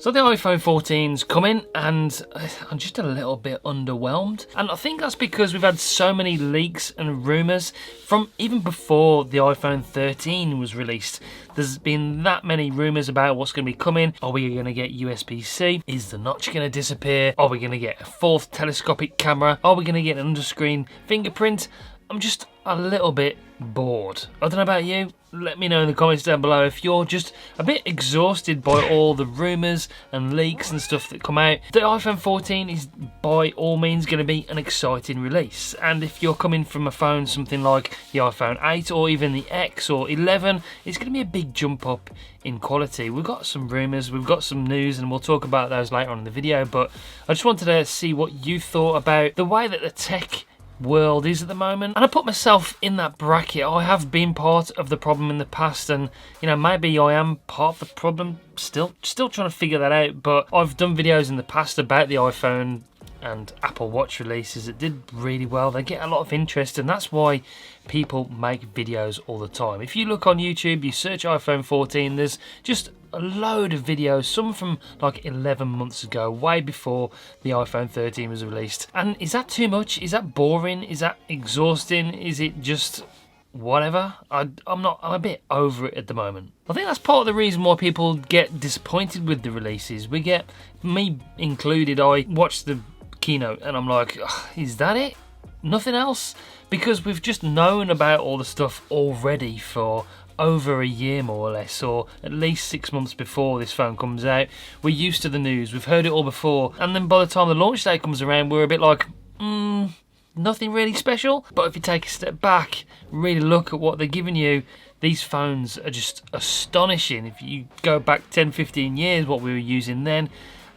So the iPhone 14's coming and I'm just a little bit underwhelmed. And I think that's because we've had so many leaks and rumours from even before the iPhone 13 was released. There's been that many rumours about what's going to be coming. Are we going to get USB-C? Is the notch going to disappear? Are we going to get a fourth telescopic camera? Are we going to get an underscreen fingerprint? I'm just a little bit bored. I don't know about you. Let me know in the comments down below if you're just a bit exhausted by all the rumours and leaks and stuff that come out. The iPhone 14 is by all means going to be an exciting release, and if you're coming from a phone something like the iPhone 8 or even the X or 11, it's going to be a big jump up in quality. We've got some rumours, we've got some news, and we'll talk about those later on in the video, but I just wanted to see what you thought about the way that the tech world is at the moment, and I put myself in that bracket. I have been part of the problem in the past, and you know, maybe I am part of the problem still trying to figure that out. But I've done videos in the past about the iPhone and Apple Watch releases that did really well. They get a lot of interest, and that's why people make videos all the time. If you look on YouTube, you search iPhone 14, there's just a load of videos, some from like 11 months ago, way before the iPhone 13 was released. And is that too much? Is that boring? Is that exhausting? Is it just whatever? I'm a bit over it at the moment. I think that's part of the reason why people get disappointed with the releases. We get, me included, I watched the keynote and I'm like, is that it? Nothing else? Because we've just known about all the stuff already for over a year more or less, or at least 6 months before this phone comes out. We're used to the news, we've heard it all before, and then by the time the launch day comes around, we're a bit like, nothing really special. But if you take a step back, really look at what they're giving you, these phones are just astonishing. If you go back 10-15 years, what we were using then,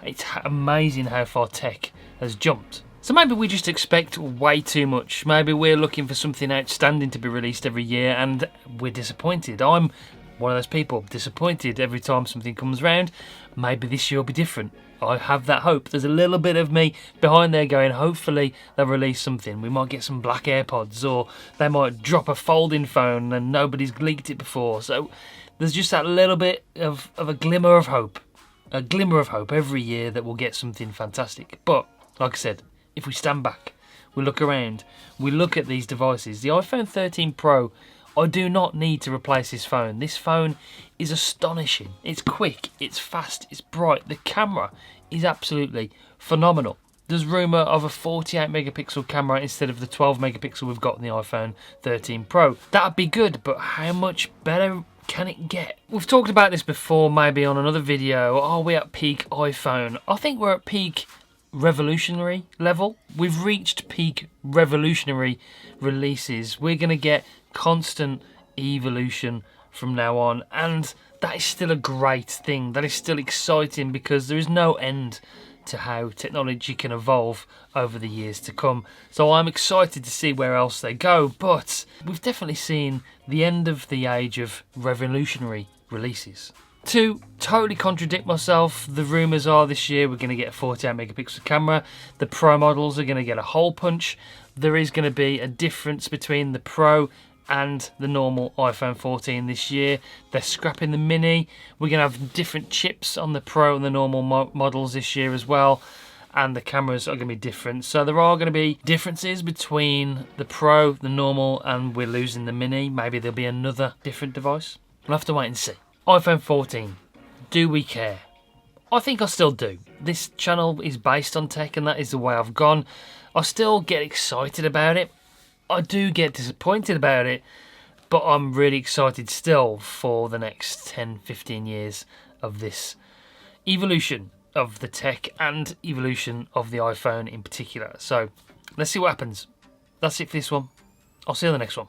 it's amazing how far tech has jumped. So maybe we just expect way too much. Maybe we're looking for something outstanding to be released every year and we're disappointed. I'm one of those people, disappointed every time something comes around. Maybe this year will be different. I have that hope. There's a little bit of me behind there going, hopefully they'll release something. We might get some black AirPods, or they might drop a folding phone and nobody's leaked it before. So there's just that little bit of a glimmer of hope. A glimmer of hope every year that we'll get something fantastic. But like I said, if we stand back, we look around, we look at these devices, the iPhone 13 Pro, I do not need to replace this phone. This phone is astonishing. It's quick, it's fast, it's bright. The camera is absolutely phenomenal. There's rumour of a 48 megapixel camera instead of the 12 megapixel we've got in the iPhone 13 Pro. That'd be good, but how much better can it get? We've talked about this before, maybe on another video. Are we at peak iPhone? I think we're at peak revolutionary level. We've reached peak revolutionary releases. We're going to get constant evolution from now on, and that is still a great thing. That is still exciting because there is no end to how technology can evolve over the years to come. So I'm excited to see where else they go, but we've definitely seen the end of the age of revolutionary releases. To totally contradict myself, the rumours are this year we're going to get a 48 megapixel camera, the Pro models are going to get a hole punch, there is going to be a difference between the Pro and the normal iPhone 14 this year. They're scrapping the Mini, we're going to have different chips on the Pro and the normal models this year as well, and the cameras are going to be different. So there are going to be differences between the Pro, the normal, and we're losing the Mini. Maybe there'll be another different device. We'll have to wait and see. iPhone 14, do we care? I think I still do. This channel is based on tech and that is the way I've gone. I still get excited about it. I do get disappointed about it, but I'm really excited still for the next 10-15 years of this evolution of the tech and evolution of the iPhone in particular. So let's see what happens. That's it for this one. I'll see you in the next one.